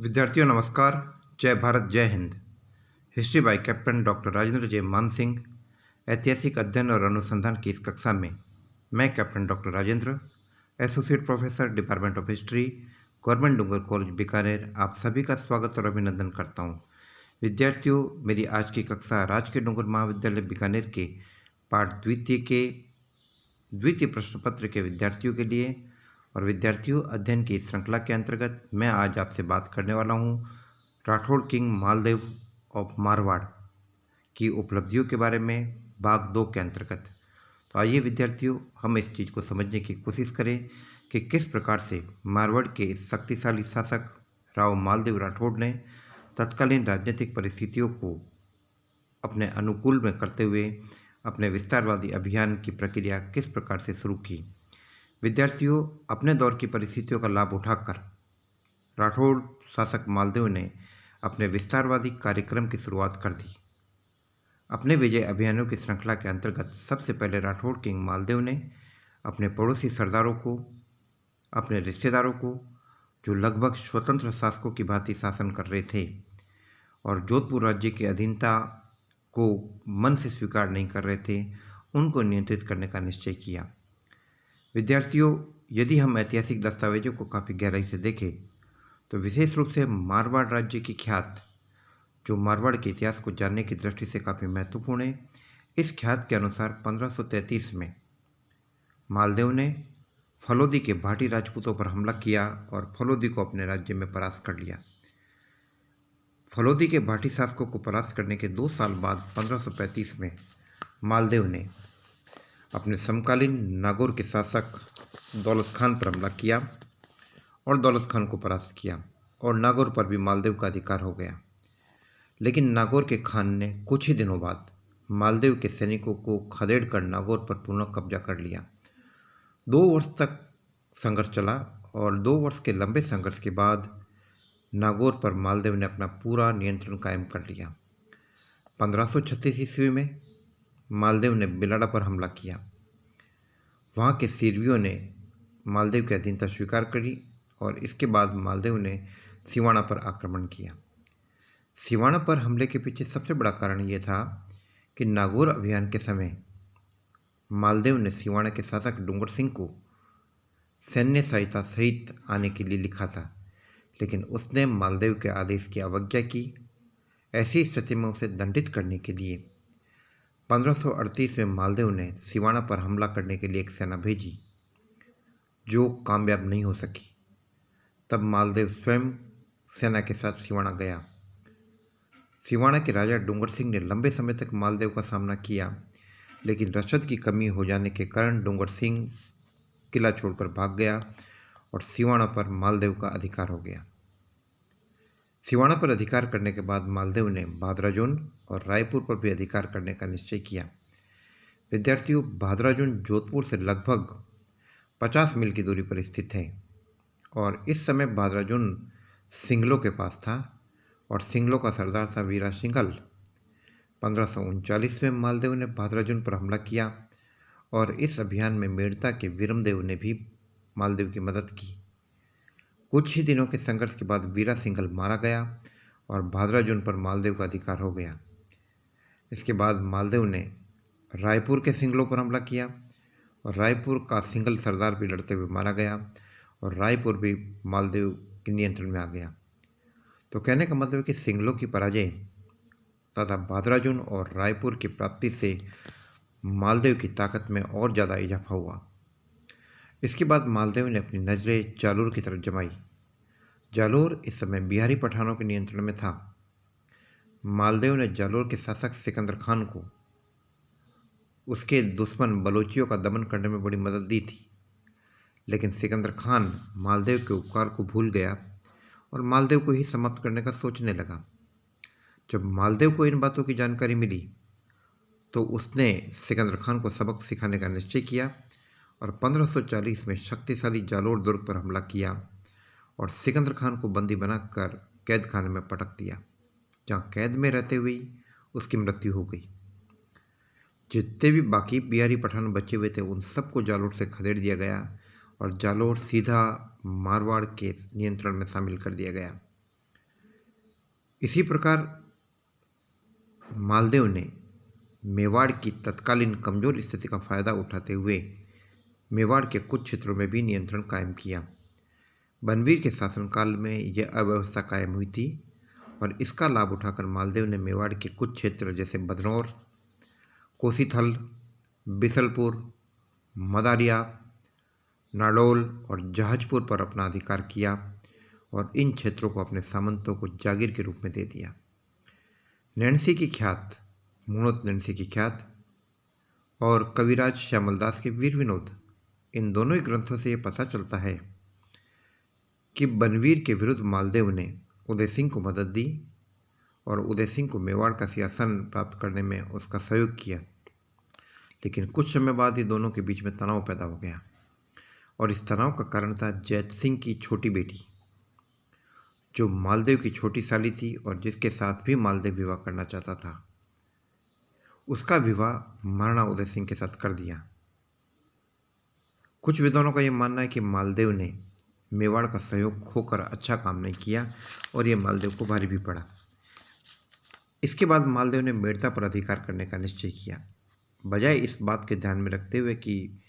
विद्यार्थियों नमस्कार। जय भारत जय Hind. History by captain doctor Rajendra J Maan Singh. ऐतिहासिक अध्ययन और अनुसंधान की इस कक्षा में मैं captain doctor Rajendra, associate professor department of history, government Dungar college Bikaner, आप सभी का स्वागत और अभिनंदन करता हूँ। विद्यार्थियों, मेरी आज की कक्षा राजकीय डूंगर महाविद्यालय बीकानेर के पाठ द्वितीय प्रश्न पत्र के विद्यार्थियों के लिए और विद्यार्थियों अध्ययन की श्रृंखला के अंतर्गत मैं आज आपसे बात करने वाला हूँ राठौड़ किंग मालदेव ऑफ मारवाड़ की उपलब्धियों के बारे में, भाग 2 के अंतर्गत। तो आइए विद्यार्थियों, हम इस चीज़ को समझने की कोशिश करें कि किस प्रकार से मारवाड़ के इस शक्तिशाली शासक राव मालदेव राठौड़ ने तत्कालीन राजनीतिक परिस्थितियों को अपने अनुकूल में करते हुए अपने विस्तारवादी अभियान की प्रक्रिया किस प्रकार से शुरू की। विद्यार्थियों, अपने दौर की परिस्थितियों का लाभ उठाकर राठौड़ शासक मालदेव ने अपने विस्तारवादी कार्यक्रम की शुरुआत कर दी। अपने विजय अभियानों की श्रृंखला के अंतर्गत सबसे पहले राठौड़ किंग मालदेव ने अपने पड़ोसी सरदारों को, अपने रिश्तेदारों को, जो लगभग स्वतंत्र शासकों की भांति शासन कर रहे थे और जोधपुर राज्य की अधीनता को मन से स्वीकार नहीं कर रहे थे, उनको नियंत्रित करने का निश्चय किया। विद्यार्थियों, यदि हम ऐतिहासिक दस्तावेजों को काफ़ी गहराई से देखें तो विशेष रूप से मारवाड़ राज्य की ख्यात, जो मारवाड़ के इतिहास को जानने की दृष्टि से काफ़ी महत्वपूर्ण है, इस ख्यात के अनुसार 1533 में मालदेव ने फलोदी के भाटी राजपूतों पर हमला किया और फलोदी को अपने राज्य में परास्त कर लिया। फलोदी के भाटी शासकों को परास्त करने के 2 साल बाद 1535 में मालदेव ने अपने समकालीन नागौर के शासक दौलत खान पर हमला किया और दौलत खान को परास्त किया और नागौर पर भी मालदेव का अधिकार हो गया। लेकिन नागौर के खान ने कुछ ही दिनों बाद मालदेव के सैनिकों को खदेड़ कर नागौर पर पुनः कब्जा कर लिया। 2 वर्ष तक संघर्ष चला और 2 वर्ष के लंबे संघर्ष के बाद नागौर पर मालदेव ने अपना पूरा नियंत्रण कायम कर लिया। 1536 ईस्वी में मालदेव ने बिलाड़ा पर हमला किया। वहाँ के सिरवियों ने मालदेव की अधीनता स्वीकार करी और इसके बाद मालदेव ने सिवाना पर आक्रमण किया। सिवाना पर हमले के पीछे सबसे बड़ा कारण ये था कि नागौर अभियान के समय मालदेव ने सिवाना के शासक डूंगर सिंह को सैन्य सहायता सहित आने के लिए लिखा था, लेकिन उसने मालदेव के आदेश की अवज्ञा की। ऐसी स्थिति में उसे दंडित करने के लिए 1538 में मालदेव ने सिवाना पर हमला करने के लिए एक सेना भेजी, जो कामयाब नहीं हो सकी। तब मालदेव स्वयं सेना के साथ सिवाना गया। सिवाना के राजा डूंगर सिंह ने लंबे समय तक मालदेव का सामना किया, लेकिन रसद की कमी हो जाने के कारण डूंगर सिंह किला छोड़कर भाग गया और सिवाना पर मालदेव का अधिकार हो गया। सिवाना पर अधिकार करने के बाद मालदेव ने भादराजून और रायपुर पर भी अधिकार करने का निश्चय किया। विद्यार्थियों, भादराजून जोधपुर से लगभग 50 मील की दूरी पर स्थित है और इस समय भादराजून सिंगलों के पास था और सिंगलों का सरदार था वीरा सिंघल। 1539 में मालदेव ने भादराजून पर हमला किया और इस अभियान में मेड़ता के वीरमदेव ने भी मालदेव की मदद की। कुछ ही दिनों के संघर्ष के बाद वीरा सिंघल मारा गया और भादराजून पर मालदेव का अधिकार हो गया। इसके बाद मालदेव ने रायपुर के सिंगलों पर हमला किया और रायपुर का सिंघल सरदार भी लड़ते हुए मारा गया और रायपुर भी मालदेव के नियंत्रण में आ गया। तो कहने का मतलब है कि सिंगलों की पराजय तथा भादराजून और रायपुर की प्राप्ति से मालदेव की ताकत में और ज़्यादा इजाफा हुआ। इसके बाद मालदेव ने अपनी नज़रें जालोर की तरफ जमाई। जालोर इस समय बिहारी पठानों के नियंत्रण में था। मालदेव ने जालोर के शासक सिकंदर खान को उसके दुश्मन बलोचियों का दमन करने में बड़ी मदद दी थी, लेकिन सिकंदर खान मालदेव के उपकार को भूल गया और मालदेव को ही समाप्त करने का सोचने लगा। जब मालदेव को इन बातों की जानकारी मिली तो उसने सिकंदर खान को सबक सिखाने का निश्चय किया और 1540 में शक्तिशाली जालोर दुर्ग पर हमला किया और सिकंदर खान को बंदी बनाकर कैद खाने में पटक दिया, जहाँ कैद में रहते हुए उसकी मृत्यु हो गई। जितने भी बाकी बिहारी पठान बचे हुए थे उन सबको जालोर से खदेड़ दिया गया और जालोर सीधा मारवाड़ के नियंत्रण में शामिल कर दिया गया। इसी प्रकार मालदेव ने मेवाड़ की तत्कालीन कमजोर स्थिति का फायदा उठाते हुए मेवाड़ के कुछ क्षेत्रों में भी नियंत्रण कायम किया। बनवीर के शासनकाल में यह अव्यवस्था कायम हुई थी और इसका लाभ उठाकर मालदेव ने मेवाड़ के कुछ क्षेत्र जैसे बदनौर, कोसीथल, बिसलपुर, मदारिया, नाडोल और जहाजपुर पर अपना अधिकार किया और इन क्षेत्रों को अपने सामंतों को जागीर के रूप में दे दिया। नैन्सी की ख्यात, मूणत नैन्सी की ख्यात और कविराज श्यामलदास के वीर विनोद, इन दोनों ही ग्रंथों से ये पता चलता है कि बनवीर के विरुद्ध मालदेव ने उदय सिंह को मदद दी और उदय सिंह को मेवाड़ का सिंहासन प्राप्त करने में उसका सहयोग किया। लेकिन कुछ समय बाद ही दोनों के बीच में तनाव पैदा हो गया और इस तनाव का कारण था जैत सिंह की छोटी बेटी, जो मालदेव की छोटी साली थी और जिसके साथ भी मालदेव विवाह करना चाहता था। उसका विवाह महाराणा उदय सिंह के साथ कर दिया। कुछ विद्वानों का यह मानना है कि मालदेव ने मेवाड़ का सहयोग खोकर अच्छा काम नहीं किया और यह मालदेव को भारी भी पड़ा। इसके बाद मालदेव ने मेड़ता पर अधिकार करने का निश्चय किया, बजाय इस बात के ध्यान में रखते हुए कि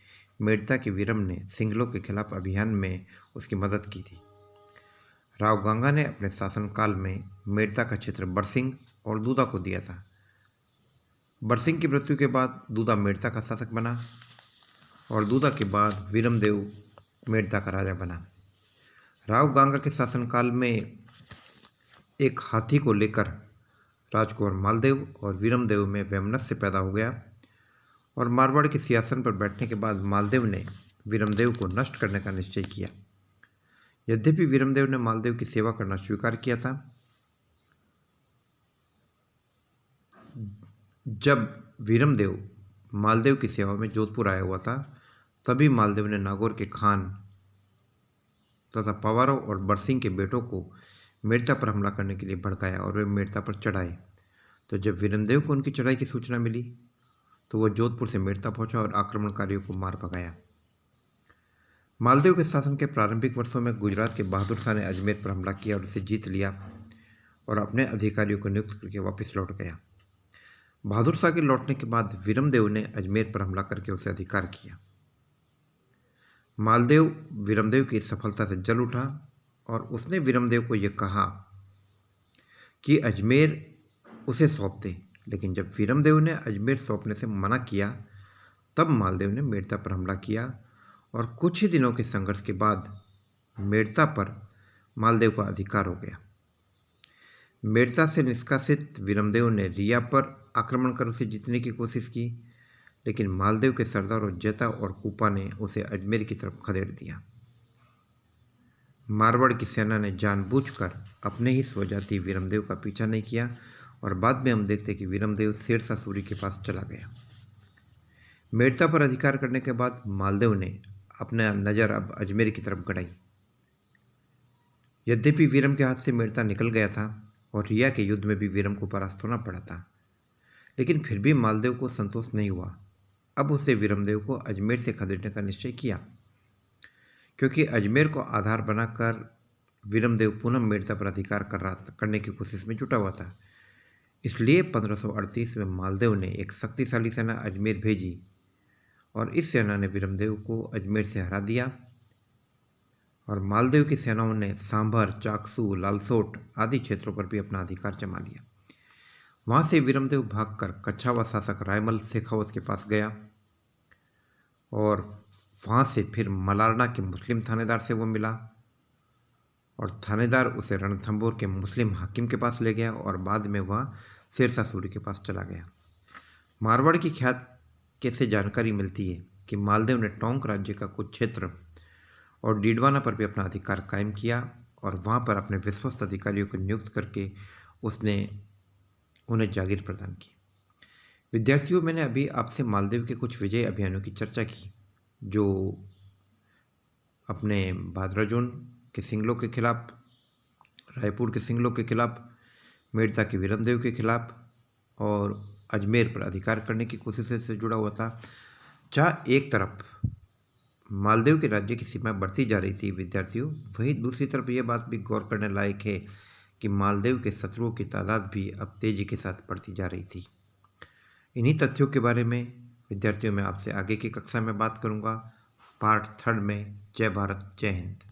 मेड़ता के वीरम ने सिंगलों के खिलाफ अभियान में उसकी मदद की थी। राव गंगा ने अपने शासनकाल में मेड़ता का क्षेत्र बरसिंह और दूधा को दिया था। बरसिंह की मृत्यु के बाद दूधा मेड़ता का शासक बना और दूधा के बाद वीरमदेव मेड़ता का राजा बना। राव गंगा के शासनकाल में एक हाथी को लेकर राजकुमार मालदेव और वीरमदेव में वैमनस्य पैदा हो गया और मारवाड़ के सिंहासन पर बैठने के बाद मालदेव ने वीरमदेव को नष्ट करने का निश्चय किया। यद्यपि वीरमदेव ने मालदेव की सेवा करना स्वीकार किया था। जब वीरमदेव मालदेव की सेवा में जोधपुर आया हुआ था, तभी मालदेव ने नागौर के खान तथा पवारों और बरसिंह के बेटों को मेड़ता पर हमला करने के लिए भड़काया और वे मेड़ता पर चढ़ाए। तो जब वीरमदेव को उनकी चढ़ाई की सूचना मिली तो वह जोधपुर से मेड़ता पहुंचा और आक्रमणकारियों को मार भगाया। मालदेव के शासन के प्रारंभिक वर्षों में गुजरात के बहादुर शाह ने अजमेर पर हमला किया और उसे जीत लिया और अपने अधिकारियों को नियुक्त करके वापस लौट गया। बहादुर शाह के लौटने के बाद वीरमदेव ने अजमेर पर हमला करके उसे अधिकार किया। मालदेव वीरमदेव की सफलता से जल उठा और उसने वीरमदेव को यह कहा कि अजमेर उसे सौंप दे, लेकिन जब वीरमदेव ने अजमेर सौंपने से मना किया तब मालदेव ने मेड़ता पर हमला किया और कुछ ही दिनों के संघर्ष के बाद मेड़ता पर मालदेव का अधिकार हो गया। मेड़ता से निष्कासित वीरमदेव ने रिया पर आक्रमण कर उसे जीतने की कोशिश की, लेकिन मालदेव के सरदारों जेता और कूपा ने उसे अजमेर की तरफ खदेड़ दिया। मारवाड़ की सेना ने जानबूझकर अपने ही स्वजाति वीरमदेव का पीछा नहीं किया और बाद में हम देखते कि वीरमदेव शेरशाह सूरी के पास चला गया। मेड़ता पर अधिकार करने के बाद मालदेव ने अपना नज़र अब अजमेर की तरफ गड़ाई। यद्यपि वीरम के हाथ से मेड़ता निकल गया था और रिया के युद्ध में भी वीरम को परास्त होना पड़ा था, लेकिन फिर भी मालदेव को संतोष नहीं हुआ। अब उसे वीरमदेव को अजमेर से खदेड़ने का निश्चय किया, क्योंकि अजमेर को आधार बनाकर वीरमदेव पुनः मेड़ता पर अधिकार करने की कोशिश में जुटा हुआ था। इसलिए 1538 में मालदेव ने एक शक्तिशाली सेना अजमेर भेजी और इस सेना ने वीरमदेव को अजमेर से हरा दिया और मालदेव की सेनाओं ने सांभर, चाकसू, लालसोट आदि क्षेत्रों पर भी अपना अधिकार जमा लिया। वहाँ से वीरमदेव भागकर कच्छावा शासक रायमल शेखावत के पास गया और वहाँ से फिर मलारना के मुस्लिम थानेदार से वो मिला और थानेदार उसे रणथंभौर के मुस्लिम हाकिम के पास ले गया और बाद में वह शेरशाह सूरी के पास चला गया। मारवाड़ की ख्यात से जानकारी मिलती है कि मालदेव ने टोंक राज्य का कुछ क्षेत्र और डीडवाना पर भी अपना अधिकार कायम किया और वहाँ पर अपने विश्वस्त अधिकारियों को नियुक्त करके उसने उन्हें जागीर प्रदान की। विद्यार्थियों, मैंने अभी आपसे मालदेव के कुछ विजय अभियानों की चर्चा की, जो अपने भादरा जोन के सिंगलों के खिलाफ, रायपुर के सिंगलों के खिलाफ, मेड़ता के वीरमदेव के खिलाफ और अजमेर पर अधिकार करने की कोशिश से जुड़ा हुआ था। जहाँ एक तरफ मालदेव के राज्य की सीमा बढ़ती जा रही थी विद्यार्थियों, वहीं दूसरी तरफ यह बात भी गौर करने लायक है कि मालदीव के शत्रुओं की तादाद भी अब तेजी के साथ बढ़ती जा रही थी। इन्हीं तथ्यों के बारे में विद्यार्थियों में आपसे आगे की कक्षा में बात करूंगा, पार्ट 3 में। जय भारत, जय हिंद।